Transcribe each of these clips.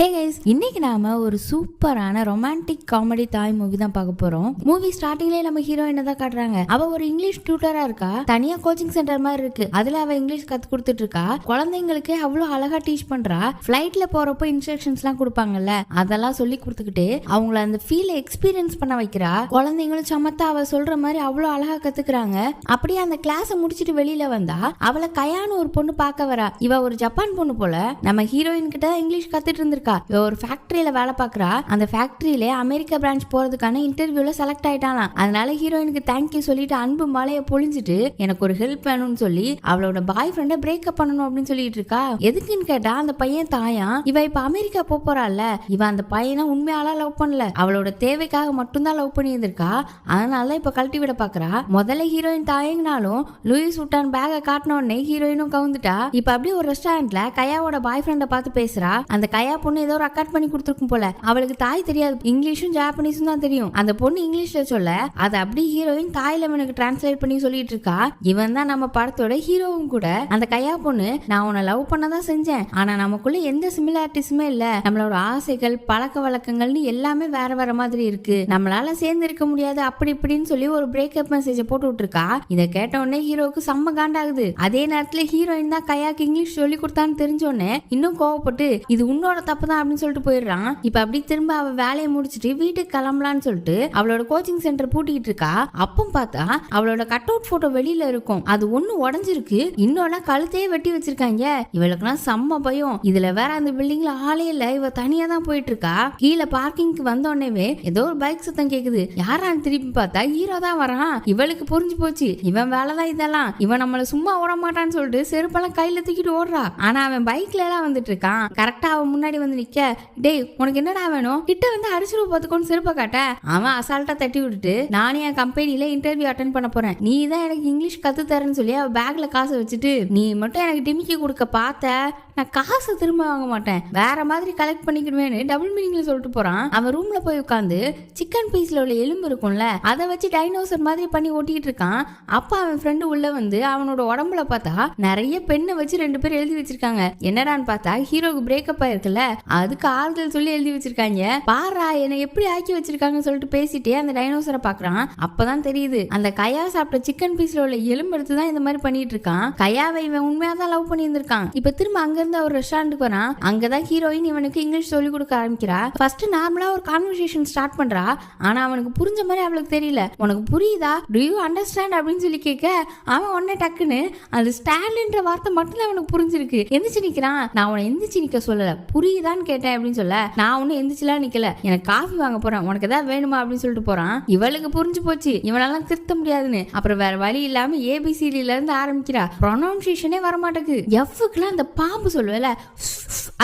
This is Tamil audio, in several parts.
ஹே கைஸ், இன்னைக்கு நாம ஒரு சூப்பரான ரொமான்டிக் காமெடி தாய் மூவி தான் பார்க்க போறோம். மூவி ஸ்டார்டிங்லயே நம்ம ஹீரோயினை தான் காட்டுறாங்க. அவ ஒரு இங்கிலீஷ் டியூட்டரா இருக்கா. தனியா கோச்சிங் சென்டர் மாதிரி இருக்கு. அதுல அவ இங்கிலீஷ் கத்து கொடுத்துட்டு இருக்கா. குழந்தைங்களுக்கு அவ்வளவு அழகா டீச் பண்றா. ஃபிளைட்ல போறப்போ இன்ஸ்ட்ரக்ஷன்ஸ் எல்லாம் கொடுப்பாங்கல்ல, அதெல்லாம் சொல்லி கொடுத்துக்கிட்டு அவங்கள அந்த ஃபீலை எக்ஸ்பீரியன்ஸ் பண்ண வைக்கிறா. குழந்தைங்களும் சமத்தா அவ சொல்ற மாதிரி அவ்வளவு அழகா கத்துக்கிறாங்க. அப்படியே அந்த கிளாஸை முடிச்சிட்டு வெளியில வந்தா அவளை கயான்னு ஒரு பொண்ணு பார்க்க வரா. இவ ஒரு ஜப்பான் பொண்ணு போல. நம்ம ஹீரோயின் கிட்ட இங்கிலீஷ் கத்துட்டு இருந்திருக்கா. ஒரு ஃபேக்டரியில வேலை பாக்குறா. அந்த ஃபேக்டரியில அமெரிக்கா பிரான்ச் போறதுக்கான இன்டர்வியூல செலக்ட் ஆயிட்டாலாம். அதனால ஹீரோயினுக்கு தேங்க்யூ சொல்லிட்டு அன்பு மலையை பொழிஞ்சிட்டு எனக்கு ஒரு ஹெல்ப் வேணும்னு சொல்லி அவளோட பாய் ஃப்ரெண்ட பிரேக்கப் பண்ணணும் அப்படின்னு சொல்லிட்டு இருக்கா. எதுக்குன்னு கேட்டா அந்த பையன் தாயா இவ இப்ப அமெரிக்கா போறாள்ல, இவ அந்த பையனை உண்மையால லவ் பண்ணல, அவளோட தேவைக்காக மட்டும்தான் லவ் பண்ணி இருந்திருக்கா. அதனால இப்ப கழட்டி விட பாக்குறா. முதல்ல ஹீரோயின் தாயங்கினாலும் லூயிஸ் வுட்டான் பேக காட்டின உடனே ஹீரோயினும் கவுந்துட்டா. இப்ப அப்படியே ஒரு ரெஸ்டாரண்ட்ல கயாவோட பாய் ஃப்ரெண்ட பார்த்து பேசுறா. அந்த கயா பொண்ணு ஏதோ ரெக்கார்ட் பண்ணி கொடுத்துருக்கும் போல. அவளுக்கு தாய் தெரியாது, இங்கிலீஷும் ஜாப்பனீஸும் தான் தெரியும். அந்த பொண்ணு இங்கிலீஷ்ல சொல்ல அதை அப்படி ஹீரோயின் தாயில அவனுக்கு டிரான்ஸ்லேட் பண்ணி சொல்லிட்டு இருக்கா. இவன் தான் நம்ம படத்தோட ஹீரோவும் கூட. அந்த கையா பொண்ணு நான் உன்னை லவ் பண்ணதான் செஞ்சேன், ஆனா நமக்குள்ள எந்த சிமிலாரிட்டிஸுமே இல்ல, நம்மளோட ஆசைகள் பழக்க வழக்கங்கள்னு எல்லாமே வேற வேற மாதிரி இருக்கு, நம்மளால சேர்ந்து இருக்க முடியாது அப்படி இப்படின்னு சொல்லி ஒரு பிரேக்கப் மெசேஜ் போட்டு விட்டுருக்கா. இதை கேட்ட உடனே ஹீரோவுக்கு செம்ம காண்டாகுது. அதே நேரத்துல ஹீரோயின் தான் கையாக்கு இங்கிலீஷ் சொல்லி கொடுத்தான்னு தெரிஞ்ச உடனே இன்னும் கோவப்பட்டு இது உன்னோட தப்பு தான் அப்படின்னு சொல்லிட்டு போயிடுறான். இப்ப அப்படி திரும்ப அவ வேலையை முடிச்சிட்டு வீட்டுக்கு கிளம்பலான்னு சொல்லிட்டு அவளோட கோச்சிங் சென்டர் பூட்டிக்கிட்டு இருக்கா. அப்போ பார்த்தா அவளோட கட் அவுட் போட்டோ வெளியில இருக்கும். அது ஒண்ணு உடஞ்சிருக்கு, இன்னொன்னு கழுத்தையே வெட்டி வச்சிருக்காங்க. இவளுக்குலாம் செம்ம பயம். இதுல வேற அந்த பில்டிங்ல ஆளே இல்ல, இவ தனியா தான் போயிட்டு இருக்கா. கீழே பார்க்கிங்க்கு வந்த உடனே ஏதோ ஒரு பைக் சத்தம் கேக்குது. யாரான்னு திருப்பி பார்த்தா ஹீரோ தான் வரான். இவளுக்கு புரிஞ்சு போச்சு இவன் வேலைதான் இதெல்லாம், இவன் நம்மள சும்மா ஓட மாட்டான்னு சொல்லிட்டு செருப்பெல்லாம் கையில தூக்கிட்டு ஓடுறா. ஆனா அவன் பைக்ல எல்லாம் வந்துட்டு இருக்கான். கரெக்டா அவன் முன்னாடி வந்து நிக்க, டேய் உனக்கு என்னடா வேணும், கிட்ட வந்து அடிச்சுட்டு பார்த்துக்கோன்னு செருப்ப காட்ட. அவன் அசால்ட்டா தட்டி விட்டுட்டு நானே என் கம்பெனில இன்டர்வியூ அட்டென்ட் பண்ண போறேன், நீ தான் எனக்கு இங்கிலீஷ் கத்து தரேன்னு சொல்லி அவ பேக்ல காசை வச்சுட்டு நீ மட்டும் எனக்கு டிமிக்கி கொடுக்க பார்த்த நான் காசை திரும்ப வாங்க மாட்டேன், வேற மாதிரி கலெக்ட் பண்ணிக்கிடுவேன்னு டபுள் மீனிங்ல சொல்லிட்டு போறான். அவன் ரூம்ல போய் உட்காந்து சிக்கன் பீஸ்ல உள்ள எலும்பு இருக்கும்ல அதை வச்சு டைனோசர் மாதிரி பண்ணி ஓட்டிட்டு இருக்கான். அப்ப அவன் ஃப்ரெண்டு உள்ள வந்து அவனோட உடம்புல பார்த்தா நிறைய பெண்ணை வச்சு 2 பேர் எழுதி வச்சிருக்காங்க. என்னடான்னு பார்த்தா ஹீரோக்கு பிரேக்கப் ஆயிருக்குல்ல, அதுக்கு ஆறுதல் சொல்லி எழுதி வச்சிருக்காங்க. பாரா என்னை எப்படி ஆக்கி வச்சிருக்காங்கன்னு சொல்லிட்டு பேசிட்டே அந்த டைனோசரை பாக்குறான். அப்பதான் தெரியுது அந்த கயா சாப்பிட்ட சிக்கன் பீஸ்ல உள்ள எலும்பு எடுத்துதான் இந்த மாதிரி பண்ணிட்டு இருக்கான். கயாவை இவன் உண்மையா தான் லவ் பண்ணி இருந்திருக்கான். இப்ப திரும்ப அங்க இருந்து ஒரு ரெஸ்டாரண்ட்டுக்கு வரான். அங்கதான் ஹீரோயின் இவனுக்கு இங்கிலீஷ் சொல்லி கொடுக்க ஆரம்பிக்கிறா. ஃபர்ஸ்ட் நார்மலா ஒரு கான்வர்சேஷன் ஸ்டார்ட் பண்றா. ஆனா அவனுக்கு புரிஞ்ச மாதிரி அவளுக்கு தெரியல. உனக்கு புரியுதா, டு யூ அண்டர்ஸ்டாண்ட் அப்படின்னு சொல்லி கேட்க அவன் உடனே டக்குன்னு அந்த ஸ்டாண்ட்ன்ற வார்த்தை மட்டும் அவனுக்கு புரிஞ்சிருக்கு. எந்திரிச்சு நிக்கிறான். நான் உன எந்திரிச்சு நிக்க சொல்லல, புரியுதான்னு கேட்டேன் அப்படின்னு சொல்ல, நான் ஒன்னும் எந்திரிச்சுலாம் நிக்கல, எனக்கு காஃபி வாங்க போறேன், உனக்கு ஏதாவது வேணுமா அப்படின்னு சொல்லிட்டு போறான். இவளுக்கு புரிஞ்சு போச்சு இவனெல்லாம் திருத்த முடியாதுன்னு. அப்புறம் வேற வழி இல்லாம ஏபிசிடில இருந்து ஆரம்பிக்கிறா. ப்ரொனவுன்சியேஷனே வரமாட்டேங்குது. எஃப்க்குலாம் அந்த பாம்பு சொல்லுவல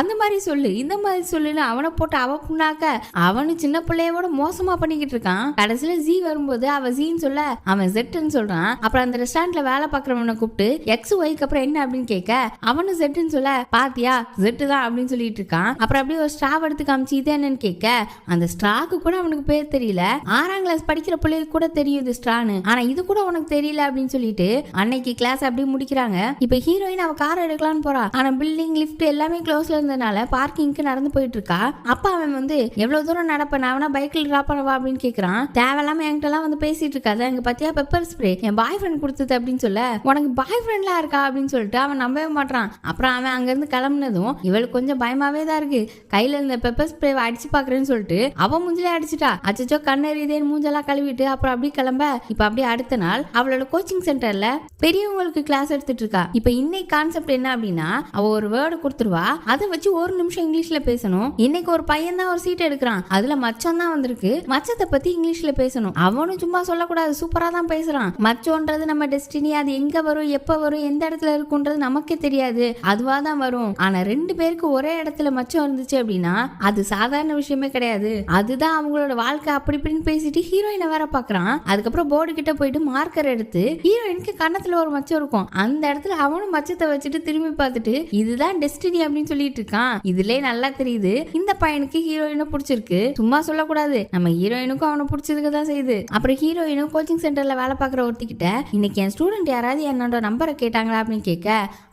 அந்த மாதிரி சொல்லு, இந்த மாதிரி சொல்லுன்னு அவனை போட்டு அவ புண்ணாக்க அவனு சின்ன பிள்ளையோட மோசமா பண்ணிக்கிட்டு இருக்கான். கடைசியில ஜி வரும்போது அவ ஜின்னு சொல்ல அவன் ஜெட்டுன்னு சொல்றான். அப்புறம் அந்த ரெஸ்டாரண்ட்ல வேலை பாக்குறவனை கூப்பிட்டு எக்ஸ் ஒய்க்கு அப்புறம் என்ன அப்படின்னு கேட்க அவனு ஜெட்டுன்னு சொல்ல பாத்தியா ஜெட்டு தான் அப்படின்னு சொல்லிட்டு இருக்கான். அப்புறம் அப்படியே ஒரு ஸ்ட்ராவ் எடுத்து காமிச்சு இது என்னன்னு கேட்க அந்த ஸ்ட்ராக்கு கூட அவனுக்கு பேர் தெரியல. 6ஆம் கிளாஸ் படிக்கிற பிள்ளைகளுக்கு கூட தெரியும் இது ஸ்ட்ரான்னு, ஆனா இது கூட உனக்கு தெரியல அப்படின்னு சொல்லிட்டு அன்னைக்கு கிளாஸ் அப்படியே முடிக்கிறாங்க. இப்ப ஹீரோயின் அவ கார் எடுக்கலான்னு போறா. ஆனா பில்டிங் லிஃப்ட் எல்லாமே க்ளோஸ்ல இருந்தனால பார்க்கிங்க்கு நடந்து போயிட்டு இருக்கா. அப்ப அவன் வந்து எவ்வளவு தூரம் நடப்பேன் அவனா பைக்ல டிராப் பண்ணவா அப்படின்னு கேக்குறான். தேவையில்லாம என்கிட்ட எல்லாம் வந்து பேசிட்டு இருக்காத, எங்க பத்தியா பெப்பர் ஸ்ப்ரே என் பாய் ஃப்ரெண்ட் கொடுத்தது அப்படின்னு சொல்ல உனக்கு பாய் ஃப்ரெண்ட்லாம் இருக்கா அப்படின்னு சொல்லிட்டு அவன் நம்பவே மாட்டான். அப்புறம் அவன் அங்க இருந்து கிளம்புனதும் இவளுக்கு கொஞ்சம் பயமாவே தான் இருக்கு. கையில இருந்த பெப்பர் ஸ்ப்ரே அடிச்சு பாக்குறேன்னு சொல்லிட்டு அவன் மூஞ்சிலே அடிச்சுட்டா. அச்சோ கண்ணறிதேன்னு மூஞ்செல்லாம் கழுவிட்டு அப்புறம் அப்படியே கிளம்ப. இப்ப அப்படியே அடுத்த நாள் அவளோட கோச்சிங் சென்டர்ல பெரியவங்களுக்கு கிளாஸ் எடுத்துட்டு இருக்கா. இப்ப இன்னைக்கு கான்செப்ட் என்ன அப்படின்னா அவ ஒரு வேர்டு கொடுத்துருவா, அதை வச்சு 1 நிமிஷம் இங்கிலீஷ்ல பேசணும். இன்னைக்கு ஒரு பையன் தான் ஒரு சீட் எடுக்கிறான், அதுல மச்சம் தான் வந்திருக்கு, மச்சத்தை பத்தி இங்கிலீஷ்ல பேசணும். அவனும் சும்மா சொல்லக்கூடாது, சூப்பரா தான் பேசுறான். மச்சோன்றது நம்ம டெஸ்டினி, அது எங்க வரும் எப்ப வரும் எந்த இடத்துல இருக்குன்றது நமக்கே தெரியாது, அதுவா தான் வரும். ஆனா 2 பேருக்கு ஒரே இடத்துல மச்சம் இருந்துச்சு அப்படின்னா அது சாதாரண விஷயமே கிடையாது, அதுதான் அவங்களோட வாழ்க்கை அப்படி இப்படின்னு பேசிட்டு ஹீரோயினை வேற பாக்குறான். அதுக்கப்புறம் போர்டு கிட்ட போயிட்டு மார்க்கர் எடுத்து ஹீரோயினுக்கு கன்னத்துல ஒரு மச்சம் இருக்கும், அந்த இடத்துல அவனும் மச்சத்தை வச்சுட்டு திரும்பி பார்த்துட்டு இதுதான் டெஸ்டினி அப்படின்னு சொல்லிட்டு இருக்கான். இதுலயே நல்லா தெரியுது இந்த பையனுக்கு ஹீரோயினை பிடிச்சிருக்கு. சும்மா சொல்லக்கூடாது, நம்ம ஹீரோயினுக்கும் அவனை பிடிச்சதுக்கு தான் செய்யுது. அப்புறம் ஹீரோயினும் கோச்சிங் சென்டர்ல வேலை பார்க்குற ஒருத்திக்கிட்ட இன்னைக்கு என் ஸ்டூடெண்ட் யாராவது என்னோட நம்பரை கேட்டாங்களா அப்படின்னு கேட்க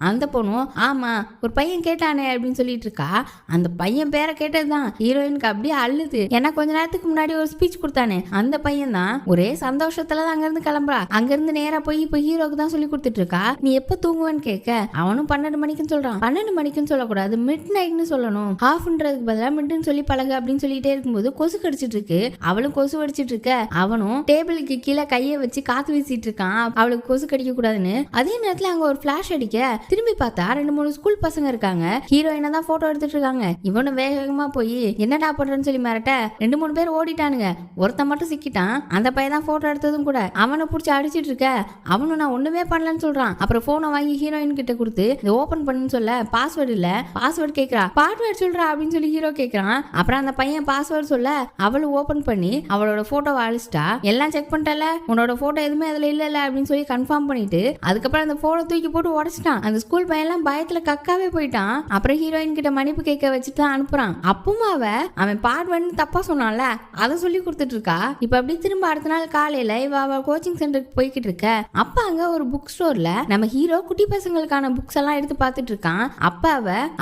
அந்த பொண்ணும் ஆமா ஒரு பையன் கேட்டானே அப்படின்னு சொல்லிட்டு இருக்கா. அந்த பையன் பேரை கேட்டதுதான் ஹீரோயினுக்கு அப்படியே அள்ளுது. ஏன்னா கொஞ்ச நேரத்துக்கு முன்னாடி ஒரு ஸ்பீச் கொடுத்தானே அந்த பையன் தான். ஒரே சந்தோஷத்துலதான் அங்கிருந்து கிளம்புறா. அங்கிருந்து நேரா போய் இப்ப ஹீரோக்கு தான் சொல்லி கொடுத்துட்டு இருக்கா. நீ எப்ப தூங்குவேன்னு கேட்க அவனும் 12 மணிக்குன்னு சொல்றான். 12 மணிக்குன்னு சொல்லக்கூடாது, மிட் நைட்னு சொல்லணும். ஹாஃப்ன்றதுக்கு பதிலா மிட்னு சொல்லி பழகு அப்படின்னு சொல்லிட்டே இருக்கும்போது கொசு கடிச்சிட்டு இருக்கு. அவளும் கொசு அடிச்சிட்டு இருக்க. அவனும் டேபிளுக்கு கீழே கையை வச்சு காத்து வீசிட்டு இருக்கான் அவளுக்கு கொசு கடிக்க கூடாதுன்னு. அதே நேரத்துல அங்க ஒரு பிளாஷ் அடிக்க திரும்பி பார்த்தா 2-3 ஸ்கூல் பசங்க இருக்காங்க. ஹீரோயினை தான் போட்டோ எடுத்துட்டு இருக்காங்க. இவனும் வேகமா போய் என்னடா பண்றேன்னு சொல்லி மிரட்ட 2-3 பேர் ஓடிட்டானுங்க. ஒருத்தன் மட்டும் சிக்கிட்டான். அந்த பையன் தான் போட்டோ எடுத்ததும் கூட. அவனை புடிச்சு அடிச்சிட்டு இருக்க. அவனும் நான் ஒண்ணுமே பண்ணலன்னு சொல்றான். அப்புறம் போனை வாங்கி ஹீரோயின் கிட்ட கொடுத்து இதை ஓபன் பண்ணுன்னு சொல்ல பாஸ்வேர்டு இல்ல, பாஸ்வேர்டு கேட்கறா. பாஸ்வேர்டு சொல்றா அப்படின்னு சொல்லி ஹீரோ கேட்கறான். அப்புறம் அந்த பையன் பாஸ்வேர்டு சொல்ல அவளும் ஓபன் பண்ணி அவளோட போட்டோவை அழிச்சிட்டா. எல்லாம் செக் பண்ணிட்டல, உன்னோட போட்டோ எதுவுமே அதுல இல்ல அப்படின்னு சொல்லி கன்ஃபார்ம் பண்ணிட்டு அதுக்கப்புறம் அந்த போட்டோ தூக்கி போட்டு உடைச்சிட்டான். அந்த ஸ்கூல் பையன் எல்லாம் பயத்துல கக்காவே போயிட்டான். அப்புறம் ஹீரோயின் கிட்ட மன்னிப்பு கேட்க வச்சுட்டு தான் அனுப்புறான். அப்பவும் அவன் பாட்வன்னு தப்பா சொன்னான்ல அதை சொல்லி கொடுத்துட்டு இருக்கா. இப்ப அப்படி திரும்ப அடுத்த நாள் காலையில இவ கோச்சிங் சென்டருக்கு போய்கிட்டு இருக்க. அப்ப அங்க ஒரு புக் ஸ்டோர்ல நம்ம ஹீரோ குட்டி பசங்களுக்கான புக்ஸ் எல்லாம் எடுத்து பார்த்துட்டு இருக்கான். அப்ப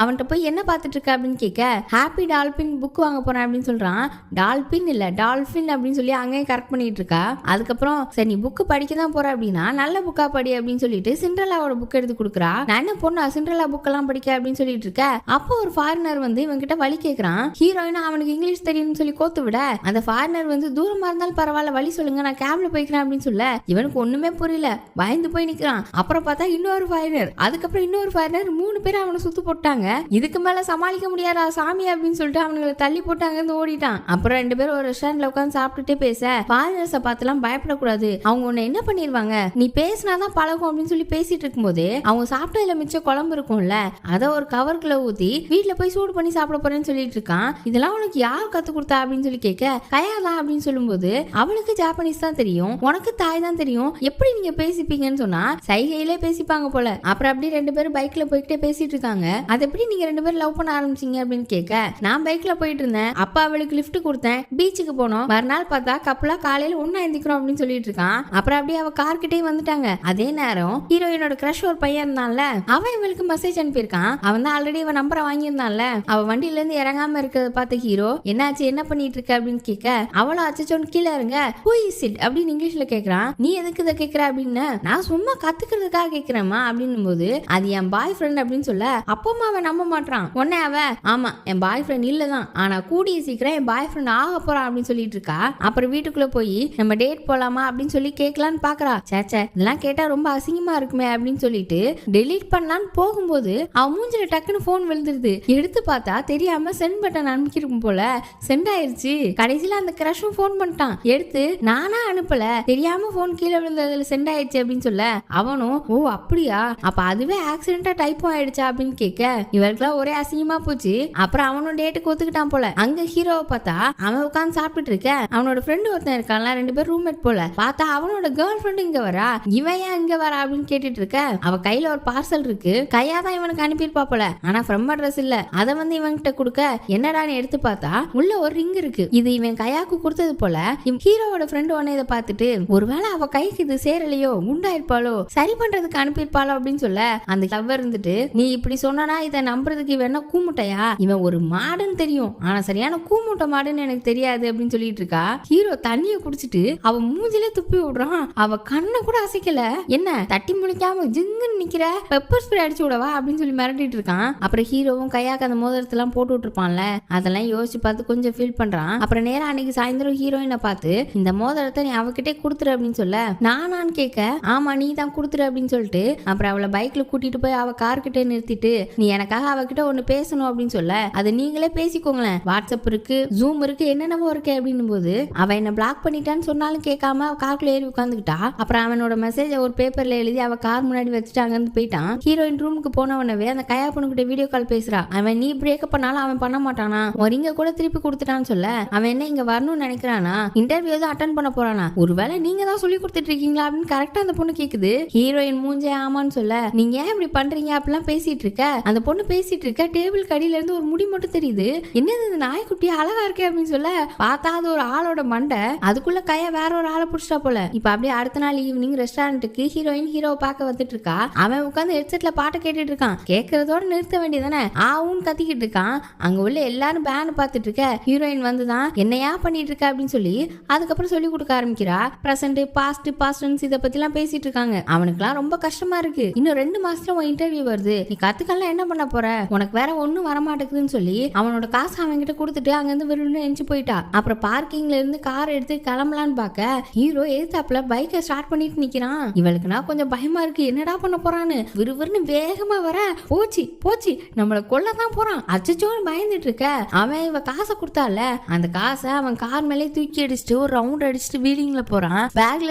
அவன்கிட்ட போய் என்ன பார்த்துட்டு இருக்க அப்படின்னு கேட்க ஹாப்பி டால்பின் புக் வாங்க போறேன் அப்படின்னு சொல்றான். டால்பின் இல்ல டால்பின் அப்படின்னு சொல்லி அங்கேயும் கரெக்ட் பண்ணிட்டு இருக்கா. அதுக்கப்புறம் சரி நீ புக்கு படிக்க தான் போற அப்படின்னா நல்ல புக்கா படி அப்படின்னு சொல்லிட்டு சிண்ட்ரெல்லாவோட புக் எடுத்து கொடுக்குறா. நான் என்ன பொண்ணா சிண்ட்ரெல்லா புக் எல்லாம் படிக்க அப்படின்னு சொல்லிட்டு இருக்க. அப்போ ஒரு ஃபாரினர் வந்து இவன் கிட்ட வழி கேட்கறான். ஹீரோயின் அவனுக்கு இங்கிலீஷ் தெரியும்னு சொல்லி கோத்து விட அந்த ஃபாரினர் வந்து தூரமா இருந்தாலும் பரவாயில்ல வழி சொல்லுங்க நான் கேப்ல போய்க்கிறேன் அப்படின்னு சொல்ல இவனுக்கு ஒண்ணுமே புரியல, பயந்து போய் நிக்கிறான். அப்புறம் பார்த்தா இன்னொரு ஃபாரினர், அதுக்கப்புறம் இன்னொரு ஃபாரினர், 3 பேர் அவனை சுத்து போட்டாங்க. இதுக்கு மேல சமாளிக்க முடியாதா சாமி அப்படின்னு சொல்லிட்டு அவனுங்களை தள்ளி போட்டு அங்கிருந்து ஓடிட்டான். அப்புறம் 2 பேரும் ஒரு ரெஸ்டாரண்ட்ல உட்காந்து சாப்பிட்டுட்டே பேச ஃபாரினர்ஸை பார்த்துலாம் பயப்படக்கூடாது, அவங்க உன்னை என்ன பண்ணிடுவாங்க, நீ பேசினாதான் பழகும் அப்படின்னு சொல்லி பேசிட்டு இருக்கும் போது அவங்க சாப்பிட்டதுல மிச்ச குழம்பு இருக்கும்ல அதை ஒரு கவருக்குள்ள ஊத்தி வீட்டுல போய் சூடு பண்ணி சாப்பிட போறேன்னு சொல்லிட்டு இருக்கான். இதெல்லாம் உனக்கு யார் கத்து கொடுத்தா அப்படின்னு சொல்லி கேட்க கயாதான் அப்படின்னு சொல்லும்போது அவளுக்கு ஜாப்பனீஸ் தான் தெரியும், உனக்கு தாய் தான் தெரியும், எப்படி நீங்க பேசிப்பீங்கன்னு சொன்னா சைகையிலே பேசிப்பாங்க போல. அப்புறம் அப்படி 2 பேரும் பைக்ல போய்கிட்டே பேசிட்டு இருக்காங்க. அது எப்படி நீங்க 2 பேரும் லவ் பண்ண ஆரம்பிச்சீங்க அப்படின்னு கேட்க நான் பைக்ல போயிட்டு இருந்தேன், அப்பா அவளுக்கு லிஃப்ட் கொடுத்தேன், பீச்சுக்கு போனோம், மறுநாள் பார்த்தா கப்பலா காலையில ஒன்னா எந்திக்கிறோம் அப்படின்னு சொல்லிட்டு இருக்கான். அப்புறம் அப்படியே அவ கார் கிட்டே வந்துட்டாங்க. அதே நேரம் ஹீரோயினோட கிரஷ் ஒரு பையன் இருந்தான்ல அவன் இவளுக்கு மெசேஜ் அனுப்பியிருக்கான். அவன் தான் ஆல்ரெடி இவன் நம்பரை வாங்கியிருந்தான்ல. அவ வண்டியில இருந்து இறங்காம இருக்கிறத பார்த்து ஹீரோ என்னாச்சு என்ன பண்ணிட்டு இருக்க அப்படின்னு கேட்க அவளும் அச்சோன்னு கீழே இருங்க who is it அப்படின்னு இங்கிலீஷ்ல கேக்குறான். நீ எதுக்கு இதை கேட்கற அப்படின்னு நான் சும்மா கத்துக்கிறதுக்காக கேட்கிறேம்மா அப்படின்னும் போது அது என் பாய் ஃப்ரெண்ட் அப்படின்னு சொல்ல அப்பமா அவன் நம்ப மாட்டான். உடனே அவ ஆமா என் பாய் ஃப்ரெண்ட் இல்லதான் ஆனா கூடிய சீக்கிரம் என் பாய் ஃப்ரெண்ட் ஆக போறான் அப்படின்னு சொல்லிட்டு இருக்கா. அப்புறம் வீட்டுக்குள்ள போய் நம்ம டேட் போலாமா அப்படின்னு சொல்லி கேட்கலான்னு பாக்குறா. சேச்சே இதெல்லாம் கேட்டா ரொம்ப அசிங்கமா இருக்குமே அப்படின்னு சொல்லிட்டு டெலீட் பண்ணலான்னு போகும்போது அவன் மூஞ்சில டக்குன்னு போன் விழுந்துருது. எடுத்து பார்த்தா தெரியாம சென்ட் பட்டன் அனுப்பிச்சிருக்கும் போல சென்ட் ஆயிருச்சு. கடைசியில அந்த கிரஷும் போன் பண்ணிட்டான். எடுத்து நானா அனுப்பல தெரியாம போன் கீழே விழுந்ததுல சென்ட் ஆயிடுச்சு அப்படின்னு சொல்ல அவனும் ஓ அப்படியா அப்ப அதுவே ஆக்சிடென்டா டைப்பும் ஆயிடுச்சா அப்படின்னு கேட்க இவருக்குலாம் ஒரே அசிங்கமா போச்சு. அப்புறம் அவனும் டேட்டுக்கு ஒத்துக்கிட்டான் போல. அங்க ஹீரோவை பார்த்தா அவன் உட்காந்து சாப்பிட்டுட்டு இருக்க. அவனோட ஃப்ரெண்டு ஒருத்தன் இருக்கான்ல 2 பேர் ரூம்மேட் போல. பார்த்தா அவனோட கேர்ள் ஃப்ரெண்டு இங்க வரா, இவன் ஏன் இங்க வரா அப்படின்னு கேட்டுட்டு இருக்க. அவ கையில ஒரு பார்சல் இருக்கு, கையா தான் இவனுக்கு அனுப்பியிருப்பா போல. ஆனா ஃப்ரம் அட்ரஸ் இல்ல. அதை வந்து இவன்கிட்ட கொடுக்க என்னடான்னு எடுத்து பார்த்தா உள்ள ஒரு ரிங் இருக்கு. இது இவன் கையாக்கு கொடுத்தது போல. ஹீரோவோட ஃப்ரெண்டு உடனே இதை பார்த்துட்டு ஒருவேளை அவ கைக்கு இது சேரலையோ குண்டாயிருப்பாளோ சரி பண்றதுக்கு அனுப்பியிருப்பாளோ அப்படின்னு சொல்ல அந்த லவ்வர் இருந்துட்டு நீ இப்படி சொன்னா இதை நம்புறதுக்கு இவன் கூமுட்டையா, இவன் ஒரு மாடுன்னு தெரியும் ஆனா சரியான கூமுட்டை மாடுன்னு எனக்கு தெரியாது அப்படின்னு சொல்லிட்டு இருக்கா. ஹீரோ தண்ணிய குடிச்சிட்டு அவ மூஞ்சிலே துப்பி விடுறான். அவ கண்ணை கூட அசைக்கல. என்ன தட்டி முழிக்காம ஜிங்குன்னு நிக்கிற, பெப்பர் ஸ்ப்ரே அடிச்சு விடவா அப்படின்னு சொல்லி மிரட்டிட்டு இருக்கான். அப்புறம் ஹீரோவும் கையாக்கு அந்த மோதிரத்தெல்லாம் போட்டு விட்டுருப்பான்ல அதெல்லாம் யோசிச்சு பார்த்து கொஞ்சம் ஃபீல் பண்றான். அப்புறம் நேரம் அன்னைக்கு சாயந்தரம் ஹீரோயினை பார்த்து இந்த மோதிரத்தை நீ அவகிட்டே கொடுத்துரு அப்படின்னு சொல்ல நானான்னு கேட்க ஆமா நீ தான் கொடுத்துரு அப்படின்னு சொல்லிட்டு அப்புறம் அவளை பைக்ல கூட்டிட்டு போய் அவ கார் கிட்டே நிறுத்திட்டு நீ எனக்காக அவகிட்ட ஒண்ணு பேசணும் அப்படின்னு சொல்ல அது நீங்களே பேசிக்கோங்களேன், வாட்ஸ்அப் இருக்கு ஜூம் இருக்கு என்னென்னவோ இருக்கு அப்படின்னும் போது அவ என்ன பிளாக் பண்ணிட்டான்னு சொன்னாலும் கேட்காம காருக்குள்ள ஏறி உட்காந்துக்கிட்டா. அப்புறம் அவனோட மெசேஜ் ஒரு பேப்பர்ல எழுதி அவ கார் முன்னாடி வச்சுட்டு அங்கிருந்து போயிட்டான். ஹீரோயின் ரூமுக்கு போனவனவே அந்த கையா பொண்ணுகிட்ட வீடியோ கால் பேசுறா. அவன் நீ பிரேக்கப் பண்ணாலும் அவன் பண்ண மாட்டானா, ஒரு இங்க கூட திருப்பி கொடுத்துட்டான்னு சொல்ல அவன் என்ன இங்க வரணும்னு நினைக்கிறானா, இன்டர்வியூ தான் அட்டன் பண்ண போறானா, ஒருவேளை நீங்க தான் சொல்லி கொடுத்துட்டு இருக்கீங்களா அப்படின்னு கரெக்டா அந்த பொண்ணு கேக்குது. ஹீரோயின் மூஞ்சே ஆமான்னு சொல்ல நீங்க ஏன் இப்படி பண்றீங்க அப்படிலாம் பேசிட்டு இருக்க. அந்த பொண்ணு பேசிட்டு இருக்க டேபிள் கடியில இருந்து ஒரு முடி மட்டும் தெரியுது. என்னது இந்த நாய்க்குட்டி அழகா இருக்கே அப்படின்னு சொல்ல பார்த்தா அது ஒரு ஆளோட மண்டை, அதுக்குள்ள கையா வேற ஒரு ஆளை புடிச்சிட்டா போல. இப்ப அப்படியே அடுத்த நாள் ஈவினிங் ரெஸ்டாரண்ட்டுக்கு ஹீரோயின் ஹீரோவை பார்க்க வந்துட்டு இருக்கா. அவன் உட்காந்து ஹெட்செட்ல பாட்டை கேட்டுட்டு இருக்கான். கேட்கறதோட நிறுத்த வேண்டியதானே, ஆவும் கத்திக்கிட்டு இருக்கான். அங்க உள்ள எல்லாரும் பேன் பார்த்துட்டு இருக்க ஹீரோயின் வந்துதான் என்னையா பண்ணிட்டு இருக்க அப்படின்னு சொல்லி அதுக்கப்புறம் சொல்லி கொடுக்க ஆரம்பிக்கிறா. பிரசன்ட் பாஸ்ட் இதை பத்தி எல்லாம் பேசிட்டு இருக்காங்க. அவனுக்குலாம் ரொம்ப கஷ்டமா இருக்கு. இன்னும் 2 மாசத்துல உன் இன்டர்வியூ வருது, நீ கத்துக்கலாம் என்ன பண்ண போற, உனக்கு வேற ஒண்ணும் வரமாட்டேங்குதுன்னு சொல்லி அவனோட காசு அவன்கிட்ட கொடுத்துட்டு அங்க இருந்து விரும்பு எஞ்சி போயிட்டா. அப்புறம் பார்க்கிங்ல இருந்து கார் எடுத்து கிளம்பலான்னு பாக்க ஹீரோ எதிர்த்தாப்புல பைக்கை ஸ்டார்ட் பண்ணிட்டு நிக்கிறான். இவளுக்குனா கொஞ்சம் பயமா இருக்கு, என்னடா பண்ண போறான்னு. விறுவிறுன்னு வேகமா வர போச்சு நம்மள கொல்லதான் போறான். அச்சச்சோன்னு பயந்துட்டு இருக்க அவன் இவ காசை கொடுத்தால அந்த காசை அவன் கார் மேலே தூக்கி அடிச்சுட்டு ஒரு ரவுண்ட் அடிச்சுட்டு வீலிங்ல போறான். பேக்ல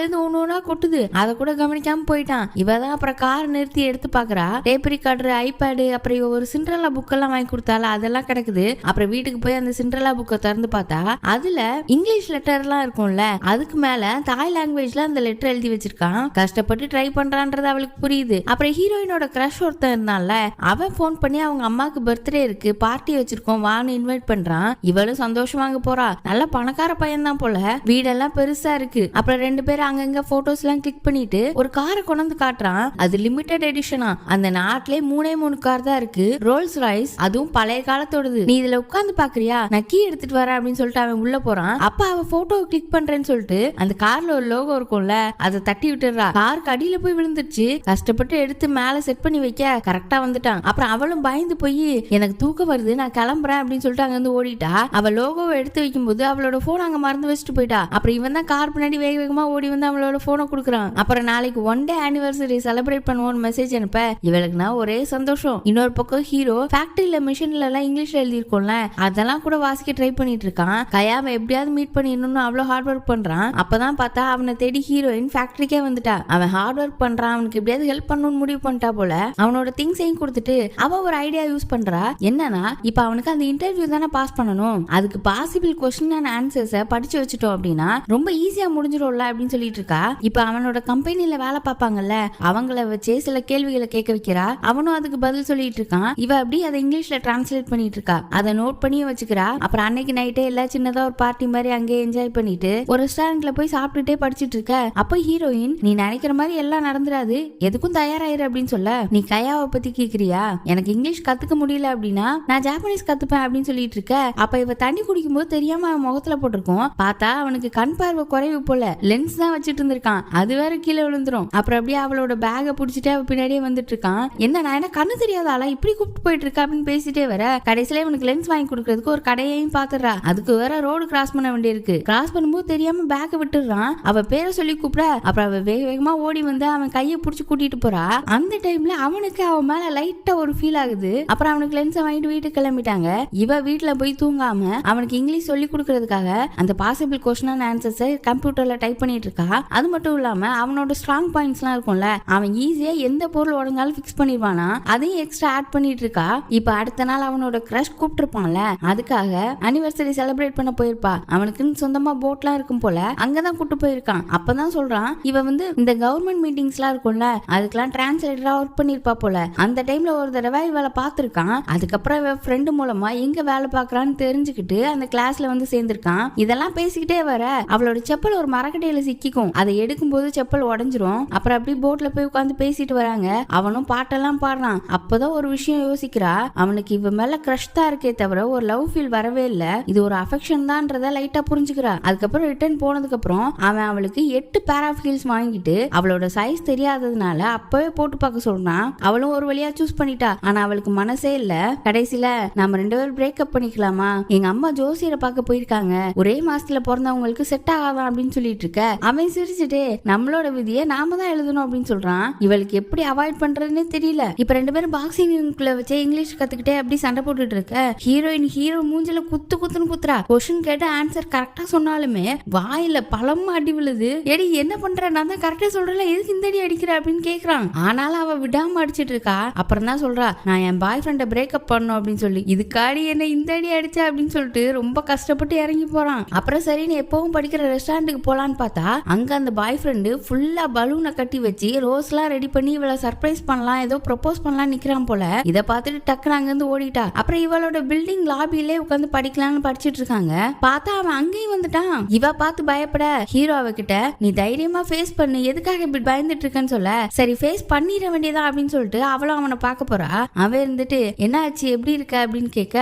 இருந்து ஒண்ணு கொட்டுது, அதை கூட கவனிக்காம போயிட்டான். இவதான் அப்புறம் கார் நிறுத்தி எடுத்து பாக்குறா. டேப் ரெக்கார்டர், ஐபேடு, அப்புறம் இவ ஒரு சிண்ட்ரெல்லா புக் எல்லாம் வாங்கி கொடுத்தால அதெல்லாம் கிடக்குது. அப்புறம் வீட்டுக்கு போய் அந்த சிண்ட்ரெல்லா புக்கை திறந்து பார்த்தா அதுல இங்கிலீஷ் லெட்டர் எல்லாம் இருக்கும்ல, அதுக்கு மேல தாய் லாங்குவேஜ்ல அந்த லெட்டர் எழுதி வச்சிருக்கான். கஷ்டப்பட்டு ட்ரை பண்றான்றது அவளுக்கு புரியுது. அப்புறம் ஹீரோயினோட கிரஷ் ஒருத்தன் இருந்தான்ல, அவன் போன் பண்ணி அவங்க அம்மாக்கு பர்த்டே இருக்கு, பார்ட்டி வச்சிருக்கோம் வான்னு இன்வைட் பண்றான். இவளும் சந்தோஷமாங்க போறா. நல்ல பணக்கார பையன் தான் போல, வீடெல்லாம் பெருசா இருக்கு. அப்புறம் 2 பேரும் அங்கங்க போட்டோஸ் எல்லாம் கிளிக் பண்ணிட்டு ஒரு காரை கொண்டு காட்டுறான். அது லிமிடெட் எடிஷனா. அந்த நாட்டிலே 3 கார் தான் இருக்கு, ரோல்ஸ் ராய்ஸ், அதுவும் பழைய காலத்தோடது. நீ இதுல உட்கார்ந்து பாக்குறியா, நான் கீ எடுத்துட்டு வரேன் அப்படின்னு சொல்லிட்டு அவன் உள்ள போறான். அப்ப அவ போட்டோ கிளிக் பண்றேன்னு சொல்லிட்டு அந்த கார்ல ஒரு லோகோ இருக்கும்ல, அதை தட்டி விட்டுறா. காருக்கு அடியில போய் விழுந்துருச்சு. கஷ்டப்பட்டு எடுத்து மேல செட் பண்ணி வைக்க கரெக்டா வந்துட்டான். அப்புறம் அவளும் பயந்து போய் எனக்கு தூக்கம் வருது நான் கிளம்புறேன் அப்படின்னு சொல்லிட்டு அங்க இருந்து ஓடிட்டா. அவ லோகோவை எடுத்து வைக்கும் போது அவளோட போன் அங்க மறந்து வச்சுட்டு போயிட்டா. அப்புறம் இவன் தான் கார் பின்னாடி வேகமா ஓடி வந்து அவளோட போனை கொடுக்குறான். அப்புறம் நாளைக்கு 1 டே ஆனிவர்சரி செலிப்ரேட் பண்ணுவோம் மெசேஜ் அனுப்ப இவளுக்குனா ஒரே சந்தோஷம். இன்னொரு பக்கம் ஹீரோ ஃபேக்டரியில மிஷின்ல எல்லாம் இங்கிலீஷ்ல எழுதி இருக்கும்ல, அதெல்லாம் கூட வாசிக்க ட்ரை பண்ணிட்டு இருக்கான். கயாவை எப்படியாவது மீட் பண்ணிடணும்னு அவ்வளவு ஹார்ட் ஒர்க் பண்றான். அப்பதான் பார்த்தா அவனை தேடி ஹீரோயின் ஃபேக்டரிக்கே வந்துட்டா. அவன் ஹார்ட் ஒர்க் பண்றான், அவனுக்கு எப்படியாவது ஹெல்ப் பண்ணணும்னு முடிவு பண்ணிட்டா போல. அவனோட திங்ஸையும் கொடுத்துட்டு அவ ஒரு ஐடியா யூஸ் பண்றா. என்னன்னா இப்ப அவனுக்கு அந்த இன்டர்வியூ தானே பாஸ் பண்ணணும், அதுக்கு பாசிபிள் கொஸ்டின் அண்ட் ஆன்சர்ஸை படிச்சு வச்சுட்டோம் அப்படின்னா ரொம்ப ஈஸியா முடிஞ்சிடும்ல அப்படின்னு சொல்லிட்டு இருக்கா. இப்ப அவனோட கம்பெனில வேலை பார்ப்பாங்கல்ல, அவங்கள வச்சு சில கேள்விகளை கேட்க வைக்கிறா. அவனும் அதுக்கு பதில் சொல்லிட்டு இருக்கான். இவ அப்படி அதை இங்கிலீஷ்ல டிரான்ஸ்லேட் பண்ணிட்டு இருக்கா. அதை நோட் பண்ணி வச்சுக்கிறா. அப்புறம் அன்னைக்கு நைட்டே எல்லாம் சின்னதா ஒரு பார்ட்டி மாதிரி அங்கே என்ஜாய் பண்ணிட்டு ஒரு ரெஸ்டாரண்ட்ல போய் சாப்பிட்டுட்டே படிச்சுட்டு இருக்க. அப்ப ஹீரோயின் நீ நினைக்கிற மாதிரி எல்லாம் நடந்துராது, எதுக்கும் தயாராயிரு அப்படின்னு சொல்ல, நீ கயாவை பத்தி கேக்குறியா, எனக்கு இங்கிலீஷ் கத்துக்க முடியல அப்படின்னா நான் ஜாப்பனீஸ் கத்துப்பேன் அப்படின்னு சொல்லிட்டு இருக்க. அப்ப இவ தண்ணி குடிக்கும் போது தெரியாம அவன் முகத்துல போட்டிருக்கோம். பார்த்தா அவனுக்கு கண் பார்வை குறைவு போல, லென்ஸ் தான் வச்சுட்டு இருந்திருக்கான். அது வேற கீழே விழுந்துரும். அப்புறம் அப்படியே அவளோட பேக புடிச்சிட்டு அவ பின்னாடியே வந்துட்டு இருக்கான். என்ன நான் என்ன கண்ணு தெரியாதால இப்படி கூப்பிட்டு போயிட்டு இருக்கா அப்படின்னு பேசிட்டே வர கடைசியில இவனுக்கு லென்ஸ் வாங்கி கொடுக்கறதுக்கு ஒரு கடையையும் பாத்துறா. அதுக்கு வேற ரோடு கிராஸ் பண்ண வேண்டியிருக்கு. கிராஸ் பண்ணும்போது தெரியாம பேக்க விட்டுறான். அவ பேரை சொல்லி கூப்பிட அப்புறம் அவ வேக வேகமா ஓடி வந்து அவன் கையை புடிச்சு கூட்டிட்டு போறா. அந்த டைம்ல அவனுக்கு அவன் மேல லைட்டா ஒரு ஃபீல் ஆகுது. அப்புறம் அவனுக்கு லென்ஸை வாங்கிட்டு வீட்டுக்கு கிளம்பிட்டாங்க. இவ வீட்டுல போய் தூங்காம அவனுக்கு இங்கிலீஷ் சொல்லி கொடுக்கறதுக்காக அந்த பாசிபிள் கொஸ்டின் அண்ட் ஆன்சர்ஸை கம்ப்யூட்டர்ல டைப் பண்ணிட்டு இருக்கா. அது மட்டும் இல்லாம அவனோட ஸ்ட்ராங் பாயிண்ட்ஸ் எல்லாம் இருக்கும்ல, அவன் ஈஸியா எந்த பொருள் உடஞ்சாலும் ஃபிக்ஸ் பண்ணிடுவானா, அதையும் எக்ஸ்ட்ரா ஆட் பண்ணிட்டு இருக்கா. இப்ப அடுத்த நாள் அவனோட கிரஷ் கூப்பிட்டுருப்பான்ல, அதுக்காக அனிவர்சரி செலிப்ரேட் பண்ண போயிருப்பா. அவனுக்குன்னு சொந்தமா போட்லாம் இருக்கும் போல, அங்கதான் கூட்டு போயிருக்கான். அப்பதான் சொல்றான் இவ வந்து இந்த கவர்மெண்ட் மீட்டிங்ஸ் எல்லாம் இருக்கும்ல, அதுக்கெல்லாம் டிரான்ஸ்லேட்டரா ஒர்க் பண்ணிருப்பா போல. அந்த டைம்ல ஒரு தடவை இவளை பார்த்திருக்கான். அதுக்கப்புறம் இவ ஃப்ரெண்டு மூலமா எங்க வேலை பாக்குறான்னு தெரிஞ்சுக்கிட்டு அந்த கிளாஸ்ல வந்து சேர்ந்திருக்கான். இதெல்லாம் பேசிக்கிட்டே வர அவளோட செப்பல் ஒரு மரக்கட்டையில சிக்கிக்கும். அதை எடுக்கும் போது செப்பல் உடஞ்சிரும். அப்புறம் அப்படி போட்ல போய் உட்காந்து பேசிட்டு வராங்க. அவனும் பாட்டெல்லாம் பாடுறான். அப்பதான் ஒரு விஷயம் யோசிக்கிறா, அவனுக்கு இவ மேல கிரஷ் தான் இருக்கே தவிர ஒரு லவ் ஃபீல் வரவே இல்ல, இது ஒரு அஃபெக்ஷன் தான்றத லைட்டா புரிஞ்சுக்கிறா. அதுக்கப்புறம் ரிட்டர்ன் போனதுக்கு அப்புறம் அவன் அவளுக்கு 8 பேர் ஆஃப் ஹீல்ஸ் வாங்கிட்டு அவளோட சைஸ் தெரியாததுனால அப்பவே போட்டு பார்க்க சொல்றான். அவளும் ஒரு வழியா சூஸ் பண்ணிட்டா. ஆனா அவளுக்கு மனசே இல்ல. கடைசியில நம்ம 2 பேரும் பிரேக்கப் பண்ணிக்கலாமா, எங்க அம்மா ஜோசியரை பார்க்க போயிருக்காங்க, ஒரே மாசத்துல பிறந்தவங்களுக்கு செட் ஆகாதான் அப்படின்னு சொல்லிட்டு இருக்க. அவன் சிரிச்சுட்டு நம்மளோட விதியை நாம தான் எழுதணும் அப்படின்னு சொல்றான். இவளுக்கு எப்படி அவாய்ட் பண்றதுன்னே தெரியல. இப்ப 2 பேரும் பாக்ஸிங்குள்ள வச்சு இங்கிலீஷ் கத்துக்கிட்டே அப்படி சண்டை போட்டுட்டு இருக்க. ஹீரோயின் ஹீரோ மூஞ்சில குத்துன்னு குத்துறா. கொஸ்டின் கேட்ட ஆன்சர் கரெக்டா சொன்னாலுமே வாயில பழமா அடி விழுது. எடி என்ன பண்ற, நான் தான் கரெக்டா சொல்றேன், எதுக்கு இந்த அடி அடிக்கிற அப்படின்னு கேக்குறான். ஆனாலும் அவ விடாம அடிச்சிட்டு இருக்கா. அப்புறம் தான் சொல்றா நான் என் பாய் ஃப்ரெண்ட பிரேக்கப் பண்ணணும் அப்படின்னு சொல்லி. இதுக்காடி என்ன இந்த அடி அடிச்சா அப்படின்னு சொல்லிட்டு ரொம்ப கஷ்டப்பட்டு இறங்கி போறான். அப்புறம் சரின்னு எப்பவும் படிக்கிற ரெஸ்டாரண்ட்டுக்கு போலான்னு பார்த்தா அங்க அந்த பாய் ஃப்ரெண்டு ஃபுல்லா பலூனை கட்டி வச்சு ரோஸ் எல்லாம் ரெடி பண்ணி இவளை சர்ப்ரைஸ் பண்ணலாம், ஏதோ ப்ரொபோஸ் பண்ணலாம் நிக்கிறான் போல. இதை பார்த்துட்டு டக்குனு அங்க இருந்து ஓடிட்டா. அப்புறம் இவளோட பில்டிங் லாபியிலே உட்காந்து படிக்கலாம்னு படிச்சிட்டு இருக்காங்க. பார்த்தா அவன் அங்கேயும் வந்துட்டான். இவ பார்த்து பயப்பட ஹீரோ அவகிட்ட நீ தைரியமா ஃபேஸ் பண்ணு, எதுக்காக இப்படி பயந்துட்டு இருக்கன்னு சொல்ல, சரி ஃபேஸ் பண்ணிட வேண்டியதா அப்படின்னு சொல்லிட்டு அவளும் அவனை பார்க்க போறா. அவன் இருந்துட்டு என்ன என்னாச்சு எப்படி இருக்க அப்படின்னு கேட்க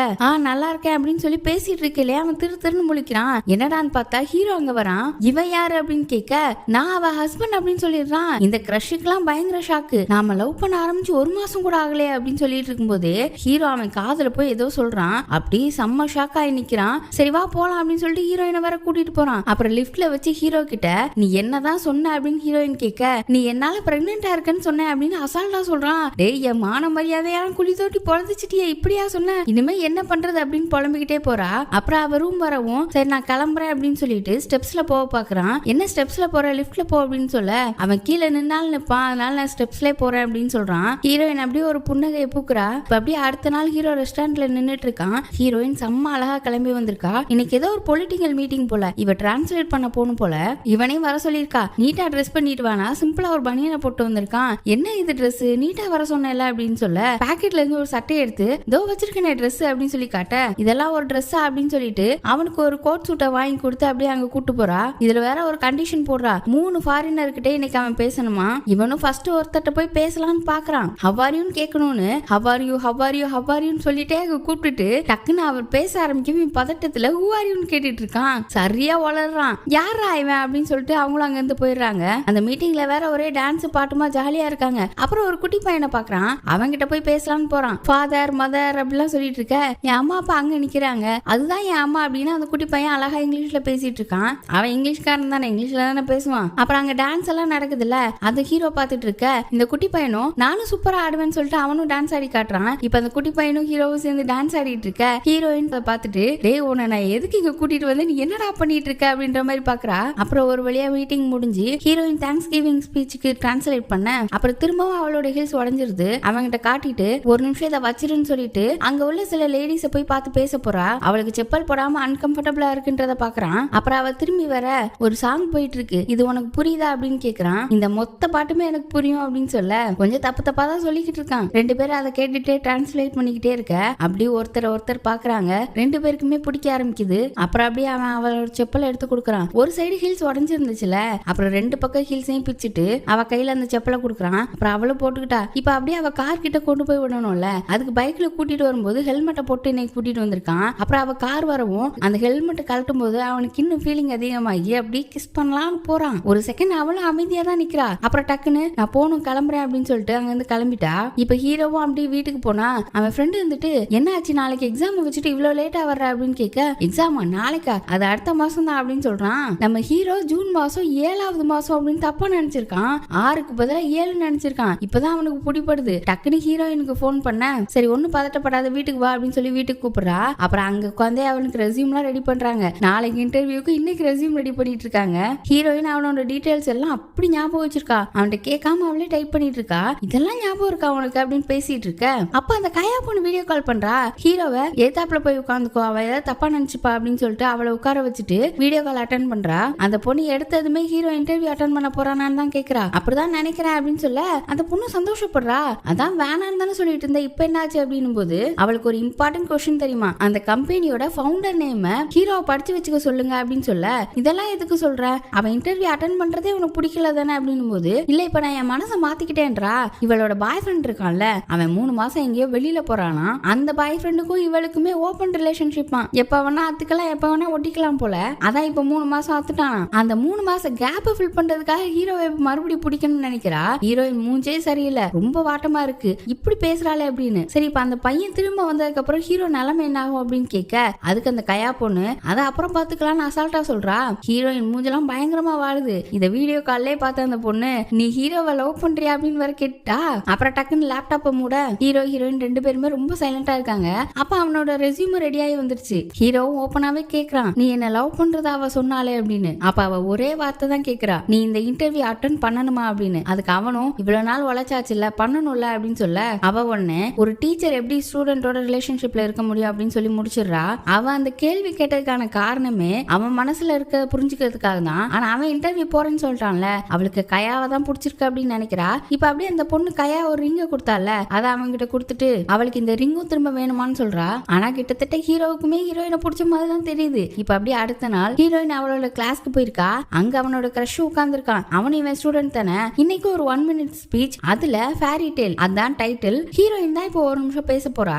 நல்லா இருக்கேன் அப்படின்னு சொல்லி பேசிட்டு இருக்கலையே அவன் திருன்னு முழிக்கிறான். என்னடான்னு பார்த்தா ஹீரோ அங்க வரான். இவன் யாரு அப்படின்னு கேட்க நான் அவ ஹஸ்பண்ட் அப்படின்னு சொல்லிடுறான். இந்த கிரஷுக்குலாம் பயங்கர ஷாக்கு. நாம லவ் பண்ண ஆரம்பிச்சு 1 மாசம் கூட ஆகலையே அப்படின்னு சொல்லிட்டு இருக்கும்போது ஹீரோ அவன் காதுல போய் ஏதோ சொல்றான். அப்படி செம்ம ஷாக் ஆகி நிக்கிறான். சரி வா போலாம் அப்படின்னு சொல்லிட்டு ஹீரோயினை வேற கூட்டிட்டு போறான். அப்புறம் லிப்ட்ல வச்சு ஹீரோ கிட்ட நீ என்னதான் சொன்ன அப்படின்னு ஹீரோயின் கேட்க நீ என்னால பிரெக்னெண்டா இருக்கன்னு சொன்ன அப்படின்னு அசால்ட்டா சொல்றான். டேய் என் மான மரியாதையான குழி தோட்டி பொழந்துச்சிட்டியே இப்படியா சொன்ன, இனிமே என்ன பண்றது அப்படின்னு புலம்பிக்கிட்டே போறா. அப்புறம் அவ ரூம் வரவும் சரி நான் கிளம்புறேன் அப்படின்னு சொல்லிட்டு ஸ்டெப்ஸ்ல போக பாக்குறான். என்ன ஸ்டெப்ஸ்ல போற லிப்ட்ல போ அப்படின்னு சொல்ல அவன் கீழே நின்னாலும் நிப்பான். அதனால நான் ஸ்டெப்ஸ்ல போறேன் அப்படின்னு சொல்றான். ஹீரோயின் அப்படியே ஒரு புன்னகையை பூக்குறா. இப்ப அப்படியே அடுத்த நாள் ஹீரோ ரெஸ்டாரண்ட்ல நின்னுட்டு இருக்கான். ஹீரோயின் செம்ம அழகா கிளம்பி வந்திருக்கா. இன்னைக்கு ஏதோ ஒரு பொலிட்டிக்கல் மீட்டிங் போல, இவ டிரான்ஸ்லேட் பண்ண போகணும் போல. இவனையும் வர சொல்லியிருக்கா. நீட்டா ட்ரெஸ் பண்ணிட்டு வானா, சிம்பிளா ஒரு பனியனை போட்டு வந்திருக்கான். என்ன இது ட்ரெஸ் நீட்டா வர சொன்னல அப்படின்னு சொல்ல பாக்கெட்ல இருந்து ஒரு சட்டை எடுத்து தோ வச்சிருக்கேன் ட்ரெஸ் அப்படின்னு சொல்லி காட்ட இதெல்லாம் ஒரு ட்ரெஸ்ஸா அப்படின்னு சொல்லிட்டு அவனுக்கு ஒரு கோட் சூட்டை வாங்கி கொடுத்து அப்படியே அங்க கூட்டு போறா. இதுல வேற ஒரு கண்டிஷன் போடுறா. 3 ஃபாரினர் கிட்டே இன்னைக்கு அவன் பேசணுமா. இவனும் ஃபர்ஸ்ட் ஒருத்தட்ட போய் பேசலாம்னு பாக்குறான். ஹவாரியும் கேட்கணும்னு ஹவாரியும் சொல்லிட்டே கூப்பிட்டுட்டு டக்குன்னு அவர் பேச ஆரம்பிக்கும். பதட்டத்துல ஹூவாரியும் கேட்டுட்டு இருக்கான். சரியா வளர்றான். யாரா இவன் அப்படின்னு சொல்லிட்டு அவங்களும் அங்க இருந்து போயிடுறாங்க. அந்த மீட்டிங்ல வேற ஒரே டான்ஸ் பாட்டுமா ஜாலியா இருக்காங்க. அப்புறம் ஒரு குட்டி பையனை பாக்குறான். அவங்க கிட்ட போய் பேசலாம்னு போறான். ஃபாதர் மதர் அப்படிலாம் சொல்லிட்டு இருக்க என் அம்மா அப்பா அங்க நிக்கிறாங்க. அதுதான் என் அம்மா அப்படின்னு அந்த குட்டி பையன் அழகா இங்கிலீஷ்ல பேசிட்டு இருக்கான். அவன் இங்கிலீஷ்காரன் தானே, இங்கிலீஷ்ல தானே பேசுவான். அப்புறம் அங்க டான்ஸ் எல்லாம் நடக்குதுல்ல, அந்த ஹீரோ பாத்துட்டு இருக்க இந்த குட்டி பையனும் நானும் சூப்பரா ஆடுவேன்னு சொல்லிட்டு அவனும் டான்ஸ் ஆடி காட்டுறான். இப்ப அந்த குட்டி பையனும் ஹீரோவும் சேர்ந்து டான்ஸ் ஆடிட்டு இருக்க ஹீரோயின் பாத்துட்டு டேய் உன்னை நான் எதுக்கு இங்க கூட்டிட்டு வந்து நீ என்னடா பண்ணிட்டு இருக்க அப்படின்ற மாதிரி பாக்குறா. அப்புறம் ஒரு வழியா மீட்டிங் முடிஞ்சு ஹீரோயின் தேங்க்ஸ் கிவிங் ஸ்பீச்சுக்கு டிரான்ஸ்லேட் பண்ண அப்புறம் திரும்பவும் அவளோட ஹில்ஸ் உடஞ்சிருது. அவங்கிட்ட காட்டிட்டு ஒரு நிமிஷம் இதை வச்சிருன்னு சொல்லிட்டு அங்க உள்ள சில லேடிஸை போய் பார்த்து பேச போறா. அவளுக்கு செப்பல் போடாம அன்கம்ஃபர்டபிளா இருக்குன்றத பாக்குறான். அப்புறம் அவ திரும்பி வர ஒரு சாங் போயிட்டு இருக்கு. இது உனக்கு புரியுதா அப்படின்னு கேக்குறான். இந்த மொத்த பாட்டுமே எனக்கு புரியும் அப்படின்னு சொல்ல கொஞ்சம் தப்பா தான் சொல்லிக்கிட்டு இருக்கான். 2 பேரும் அதை கேட்டுட்டே டிரான்ஸ்லேட் பண்ணிக்கிட்டே இருக்க அப்படி ஒருத்தர் பாக்குறாங்க. 2 பேருக்குமே பிடிக்க ஆரம்பிக்குது. அப்புறம் அப்படியே அவன் அவளோட செப்பலை எடுத்து கொடுக்குறான். ஒரு சைடு ஹீல்ஸ் உடஞ்சிருந்துச்சுல, அப்புறம் 2 பக்கம் ஹீல்ஸையும் பிச்சுட்டு அவ கையில அந்த செப்பலை கொடுக்குறான். அப்புறம் அவளும் போட்டுக்கிட்டா. இப்ப அப்படியே அவ கார் கிட்ட கொண்டு போய் விடணும்ல, அதுக்கு பைக்ல கூட்டிட்டு வரும்போது ஹெல்மெட்டை போட்டு இன்னைக்கு கூட்டிட்டு வந்திருக்கான். அப்புறம் அவ கார் வரவும் அந்த ஹெல்மெட்டை கழட்டும் போது அவனுக்கு இன்னும் ஃபீலிங் அதிகமாகி அப்படியே கிஸ் பண்ணலாம்னு போறான். ஒரு செகண்ட் அவளும் அமைதியா தான் நிக்கிறா. அப்புறம் டக்குன்னு நான் போகணும் கிளம்புறேன் அப்படின்னு சொல்லிட்டு அங்க இருந்து கிளம்பிட்டா. இப்ப ஹீரோவும் அப்படியே வீட்டுக்கு போனா அவன் ஃப்ரெண்டு வந்துட்டு என்ன ஆச்சு நாளைக்கு எக்ஸாம் வச்சுட்டு இவ்வளவு லேட்டா வர்ற அப்படின்னு கேட்க எக்ஸாமா நாளைக்கா, அது அடுத்த மாசம் தான் அப்படின்னு சொல்றான். நம்ம ஹீரோ ஜூன் மாசம் 7வது மாசம் அப்படின்னு தப்பா நினைச்சிருக்கான். 6க்கு பதிலா 7 நினைச்சிருக்கான். இப்பதான் அவனுக்கு பிடிப்படுது. டக்குன்னு ஹீரோயினுக்கு போன் பண்ண சரி ஒன்னும் பதட்டப்படாத வீட்டுக்கு வா அப்படின்னு சொல்லி வீட்டுக்கு கூப்பிடுறா. அப்புறம் அங்க உட்காந்து அவனுக்கு ரெஸ்யூம் எல்லாம் ரெடி பண்றாங்க. நாளைக்கு இன்டர்வியூக்கு இன்னைக்கு ரெஸ்யூம் ரெடி பண்ணிட்டு இருக்காங்க. ஹீரோயின் அவனோட டீடைல்ஸ் எல்லாம் அப்படி ஞாபகம் வச்சிருக்கா. அவன்கிட்ட கேட்காம அவளே டைப் பண்ணிட்டு இருக்கா. இதெல்லாம் ஞாபகம் இருக்கா அவனுக்கு அப்படின்னு பேசிட்டு இருக்க அப்ப அந்த கையா பொண்ணு வீடியோ கால் பண்றா. ஹீரோவை ஏத்தாப்புல போய் உட்காந்துக்கோ, அவ ஏதாவது தப்பா நினைச்சுப்பா அப்படின்னு சொல்லிட்டு அவளை உட்கார வச்சுட்டு வீடியோ கால் அட்டன் பண்றா. அந்த பொண்ணு எடுத்ததுமே ஹீரோ இன்டர்வியூ அட்டன் பண்ண போறானான்னு தான் கேக்குறா. அப்படிதான் நினைக்கிறேன் அப்படின்னு சொல்ல அந்த பொண்ணு சந்தோஷப்படுறா. அதான் வேணான்னு தானே சொல்லிட்டு இருந்த, இப்ப என்னாச்சு அப்படின்னும் போது அவளுக்கு ஒரு இம்பார்ட்டன்ட் கொஸ்டின் தெரியுமா. அந்த கம்பெனியோட ஃபவுண்டர் நேம் ஹீரோவை படிச்சு வச்சுக்க சொல்லுங்க அப்படின்னு சொல்ல இதெல்லாம் எதுக்கு சொல்ற, அவன் இன்டர்வியூ அட்டன் பண்றதே உனக்கு பிடிக்கல தானே அப்படின்னும் போது இல்ல இப்ப நான் என் மனசை மாத்திக்கிட்டேன்றா. இவளோட பாய் ஃப்ரெண்ட் இருக்கான்ல, அவன் 3 மாசம் எங்கேயோ வெளியில போறானா. அந்த பாய் ஃப்ரெண்டுக்கும் இவளுக்குமே ஓபன் ரிலேஷன்ஷிப்பா. எப்ப வேணா அத்துக்கலாம் எப்ப வேணா ஒட்டிக்கலாம் போல. அதான் இப்ப 3 மாசம் அத்துட்டானா. அந்த 3 மாசம் கேப் ஃபில் பண்றதுக்காக ஹீரோவை மறுபடியும் பிடிக்கணும்னு நினைக்கிறா. ஹீரோயின் மூஞ்சே சரியில்லை, ரொம்ப வாட்டமா இருக்கு, இப்படி பேசுறாளே அப்படின்னு. சரி இப்ப அந்த பையன் திரும்ப வந்ததுக்கு அப்புறம் ஹீரோ நிலைமை என்ன ஆகும் அப்படின்னு கேட்க அதுக்கு அந்த கையா பொண்ணு அதை அப்புறம் பாத்துக்கலாம்னு அசால்ட்டா சொல்றா. ஹீரோயின் மூஞ்செல்லாம் பயங்கரமா வாழுது. இத வீடியோ கால்லே பார்த்த அந்த பொண்ணு நீ ஹீரோவை லவ் பண்றியா அப்படின்னு வர கேட்டா. அப்புறம் டக்குன்னு லேப்டாப்பை மூட ஹீரோ ஹீரோயின் 2 பேருமே ரொம்ப சைலண்டா இருக்காங்க. அப்ப அவனோட ரெஸ்யூம் ரெடியாகி வந்துருச்சு. ஹீரோவும் ஓப்பனாவே கேக்குறான் நீ என்ன லவ் பண்றதா அவ சொன்னாலே அப்படின்னு. அப்ப அவ ஒரே வார்த்தை தான் கேக்குறா, நீ இந்த இன்டர்வியூ அட்டன் பண்ணணுமா அப்படின்னு. அதுக்கு அவனும் இவ்வளவு நாள் உழைச்சாச்சுல்ல பண்ணணும்ல அப்படின்னு சொல்ல அவ ஒண்ணு ஒரு டீச்சர் எப்படி ஸ்டூடெண்டோட ரிலேஷன்ஷிப்ல இருக்க முடியும் அப்படின்னு சொல்லி முடிச்சிடுறா. அவன் அந்த கேள்வி கேட்டதுக்கான காரணமே அவன் மனசுல இருக்க புரிஞ்சுக்கிறதுக்காக தான். ஆனா அவன் இன்டர்வியூ போறேன்னு சொல்லிட்டான்ல, அவளுக்கு கையாவை தான் பிடிச்சிருக்கு அப்படின்னு நினைக்கிறா. இப்ப அப்படியே அந்த பொண்ணு கையா ஒரு ரிங்க கொடுத்தால அதை அவங்க கிட்ட கொடுத்துட்டு அவளுக்கு இந்த ரிங்கும் திரும்ப வேணுமான்னு சொல்றா. ஆனா கிட்டத்தட்ட ஹீரோவுக்குமே ஹீரோயினை பிடிச்ச மாதிரி தான் தெரியுது. இப்ப அப்படியே அடுத்த நாள் ஹீரோயின் அவளோட கிளாஸ்க்கு போயிருக்கா. அங்க அவனோட கிரஷ் உட்கார்ந்துருக்கான். அவன் இவன் ஸ்டூடெண்ட் தானே. இன்னைக்கு ஒரு 1 minute ஸ்பீச், அதுல ஃபேரி டேல் அதான் டைட்டில். ஹீரோயின் தான் இப்போ ஒரு நிமிஷம் பேச போறா.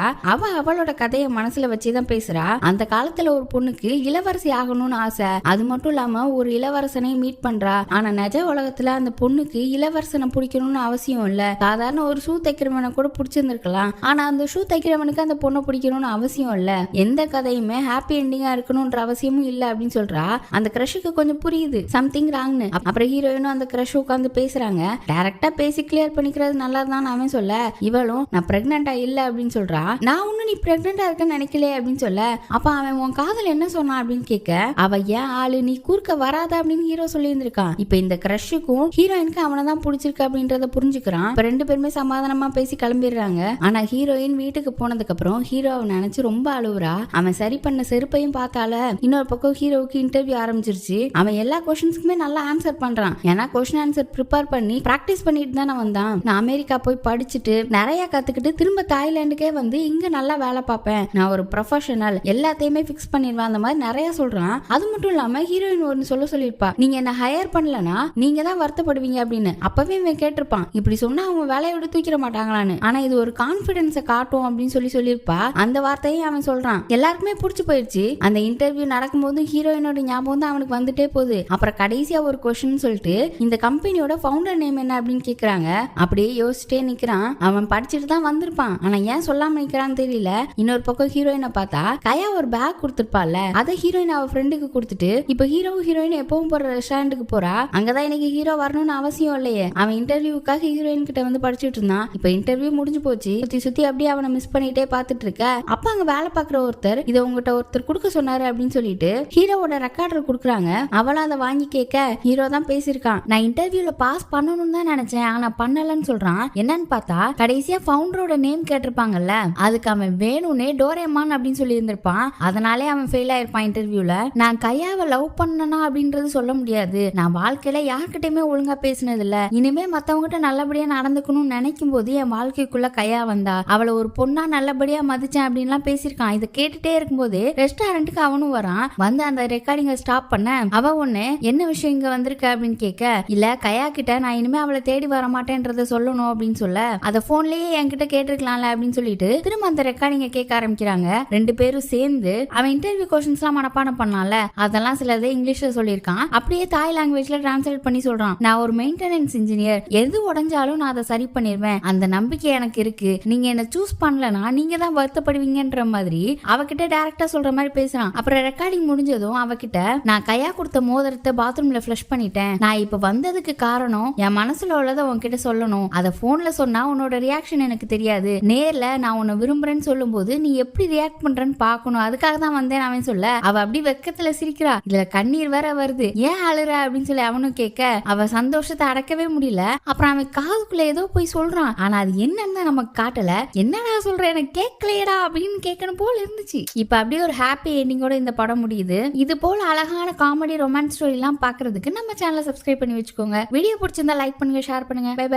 அவளோட கதையை மனசுல வச்சுதான் பேசுறா. அந்த காலத்துல ஒரு பொண்ணுக்கு இளவரசி ஆகணும்னு ஆசை. அது மட்டும் இல்லாம ஒரு இளவரசனை மீட் பண்றா. ஆனா நிஜ உலகத்துல அந்த பொண்ணுக்கு இளவரசனை பிடிக்கணும்னு அவசியம் இல்ல. சாதாரண ஒரு ஷூ தைக்கிறவனை கூட பிடிச்சிருந்திருக்கலாம். ஆனா அந்த ஷூ தைக்கிறவனுக்கு அந்த பொண்ணை பிடிக்கணும்னு அவசியம் இல்ல. எந்த கதையுமே ஹாப்பி எண்டிங்கா இருக்கணும்ன்ற அவசியமும் இல்ல அப்படின்னு சொல்றா. அந்த கிரஷுக்கு கொஞ்சம் புரியுது சம்திங் ராங்னு. அப்புறம் ஹீரோயினும் அந்த கிரஷ் உட்காந்து பேசுறாங்க. டைரக்டா பேசி கிளியர் பண்ணிக்கிறது நல்லதுதான் அவன் சொல்ல, இவளும் நான் பிரெக்னண்டா இல்ல அப்படின்னு சொல்றா. நான் ஒன்னும் நீ பிரெக்னண்டா இருக்கன்னு நினைக்கல அப்படின்னு சொல்ல, அப்ப அவன் உன் காதல் என்ன சொன்னான் அப்படின்னு கேட்க, அவ ஏன் ஆளு நீ கூர்க்க வராத அப்படின்னு ஹீரோ சொல்லி இருந்திருக்கான். இப்ப இந்த கிரஷுக்கும் ஹீரோயினுக்கு அவனை தான் பிடிச்சிருக்கு அப்படின்றத புரிஞ்சுக்கிறான். இப்ப ரெண்டு பேருமே சமாதானமா பேசி கிளம்பிடுறாங்க. ஆனா ஹீரோயின் வீட்டுக்கு போனதுக்கு அப்புறம் ஹீரோவை நினைச்சு ரொம்ப அழுவுறா. அவன் சரி பண்ண செருப்பையும் பார்த்தால. இன்னொரு பக்கம் ஹீரோவுக்கு இன்டர்வியூ ஆரம்பிச்சிருச்சு. அவன் எல்லா கொஸ்டின்ஸ்க்குமே நல்லா ஆன்சர் பண்றான். ஏன்னா கொஸ்டின் ஆன்சர் ப்ரிப்பேர் பண்ணி பிராக்டிஸ் பண்ணிட்டு தானே வந்தான். நான் அமெரிக்கா போய் படிச்சுட்டு நிறைய கத்துக்கிட்டு திரும்ப தாய்லாந்துக்கே வந்து இங்க நல்லா வேலை பார்ப்பேன். நான் ஒரு ப்ரொஃபஷனல், எல்லாத்தையுமே பிக்ஸ் பண்ணிடுவேன். அந்த மாதிரி நிறைய சொல்றான். அது மட்டும் இல்லாம ஹீரோயின் ஒன்னு சொல்லிருப்பா, நீங்க என்ன ஹையர் பண்ணலனா நீங்க தான் வருத்தப்படுவீங்க அப்படின்னு. அப்பவே இவன் கேட்டிருப்பான், இப்படி சொன்னா அவங்க வேலையை விட்டு தூக்கிட மாட்டாங்களான்னு. ஆனா இது ஒரு கான்பிடன்ஸை காட்டும் அப்படின்னு சொல்லியிருப்பா. அந்த வார்த்தையும் அவன் சொல்றான். எல்லாருக்குமே பிடிச்சு போயிடுச்சு. அந்த இன்டர்வியூ நடக்கும்போது ஹீரோயினோட ஞாபகம் தான் அவனுக்கு வந்துட்டே போகுது. அப்புறம் கடைசியா ஒரு கொஸ்டின் சொல்லிட்டு இந்த கம்பெனியோட ஃபவுண்டர் நேம் என்ன அப்படின்னு கேக்குறாங்க. அப்படியே யோசிச்சுட்டே நிக்கிறான். அவன் படிச்சுட்டு தான் வந்திருப்பான். ஆனா ஏன் சொல்லாம நிக்கிறான்னு தெரியல. இன்னொரு பக்கம் ஹீரோயினை பார்த்தா கயா ஒரு பேக் கொடுத்துருப்பால, அதை ஹீரோயின் அவ ஃப்ரெண்டுக்கு கொடுத்துட்டு இப்ப ஹீரோயின் எப்பவும் போற ரெஸ்டாரண்ட்டுக்கு போறா. அங்கதான் இன்னைக்கு ஹீரோ வரணும்னு அவசியம் இல்லையே. அவன் இன்டர்வியூக்காக ஹீரோயின் கிட்ட வந்து படிச்சுட்டு இருந்தான். இப்ப இன்டர்வியூ முடிஞ்சு போச்சு. சுத்தி அப்படியே அவனை மிஸ் பண்ணிட்டே பாத்துட்டு இருக்க. அப்ப அங்க வேலை பாக்குற ஒருத்தர் இதை உங்ககிட்ட ஒருத்தர் கொடுக்க சொன்னாரு அப்படின்னு சொல்லிட்டு ஹீரோவோட ரெக்கார்டர் கொடுக்குறாங்க. அவளும் அதை வாங்கி கேட்க ஹீரோ தான் பேசியிருக்கான். நான் இன்டர்வியூல பாஸ் பண்ணணும்னு தான் நினைச்சேன், ஆனா பண்ணலன்னு சொல்றான். என்னன்னு பார்த்தா கடைசியா ஃபவுண்டரோட நேம் கேட்டிருப்பாங்கல்ல, அதுக்கு அவன் வேணும்னே டோரேமான் அப்படின்னு சொல்லி இருந்திருப்பான். அதனாலே அவன் ஃபெயில் ஆயிருப்பான் இன்டர்வியூல. நான் கையாவை லவ் பண்ணனா அப்படின்றது சொல்ல முடியாது. நான் வாழ்க்கையில யார்கிட்டயுமே ஒழுங்கா பேசினது இல்ல. இனிமே மத்தவங்கிட்ட நல்லபடியா நடந்துக்கணும்னு நினைக்கும் போது என் வாழ்க்கைக்குள்ள கையா வந்தா. அவளை ஒரு பொண்ணா நல்லபடியா மதிச்சேன் அப்படின்லாம் பேசியிருக்கான். இதை கேட்டுட்டே இருக்கும்போது ரெஸ்டாரண்ட்டுக்கு அவனும் வரான். வந்து அந்த ரெக்கார்டிங்க ஸ்டாப் பண்ண அவ ஒண்ணு என்ன விஷயம் இங்க வந்திருக்க அப்படின்னு கேட்க, இல்ல கையா கிட்ட நான் இனிமே அவளை தேடி வர மாட்டேன்றத சொல்லணும் அப்படின்னு சொல்ல, அத போன்லயே என்கிட்ட கேட்டிருக்கலாம்ல அப்படின்னு சொல்லிட்டு திரும்ப அந்த ரெக்கார்டிங்க கேட்க ஆரம்பிக்கிறாங்க. ரெண்டு பேரும் சேர்ந்து அவன் இன்டர்வியூ கொஸ்டின்ஸ் எல்லாம் மனப்பாடம் பண்ணால, அதெல்லாம் சிலதை இங்கிலீஷ்ல சொல்லியிருக்கான். அப்படியே தாய் லாங்குவேஜ்ல டிரான்ஸ்லேட் பண்ணி சொல்றான். நான் ஒரு மெயின்டெனன்ஸ் இன்ஜினியர், எது உடஞ்சாலும் நான் அதை சரி பண்ணிடுவேன். அந்த நம்பிக்கை எனக்கு இருக்கு. நீங்க என்ன சூஸ் பண்ணலனா நீங்க தான் வருத்தப்படுவீங்கன்ற மாதிரி அவகிட்ட டைரக்டா சொல்ற மாதிரி பேசுறான். அப்புறம் ரெக்கார்டிங் முடிஞ்சதும் அவகிட்ட, நான் கையா கொடுத்த மோதிரத்தை பாத்ரூம்ல ஃப்ளஷ் பண்ணிட்டேன். நான் இப்ப வந்ததுக்கு காரணம் என் மனசுல உள்ளதை உன்கிட்ட சொல்லணும். அத போன்ல சொன்னா உன்னோட ரியாக்ஷன் எனக்கு தெரியாது. நேர்ல நான் உன்னை விரும்புறேன்னு சொல்லும் போது நீ எப்படி ரியாக்ட் பண்றேன்னு பாக்கணும். அதுக்காக தான் வந்தேன் அவன் சொல்ல, அவ அப்படி வெக்கத்துல சிரிக்கிறா. இதுல கண்ணீர் வேற வருது. ஏன் அழுற அப்படின்னு சொல்லி அவனும் கேட்க, அவ சந்தோஷத்தை அடக்கவே முடியல. அப்புறம் அவன் காதுக்குள்ள ஏதோ போய் சொல்றான். ஆனா அது என்னன்னு நமக்கு காட்டல. என்னடா சொல்ற, எனக்கு கேட்கலையடா அப்படின்னு கேட்கணும் போல இருந்துச்சு. இப்ப அப்படியே ஒரு ஹாப்பி எண்டிங்கோட இந்த படம் முடியுது. இது போல அழகான காமெடி ரொமான்ஸ் ஸ்டோரி எல்லாம் பாக்குறதுக்கு நம்ம சேனலை சப்ஸ்கிரைப் பண்ணி வச்சுக்கோங்க. வீடியோ பிடிச்சிருந்தா லைக் பண்ணுங்க, ஷேர் பண்ணுங்க. Bye by.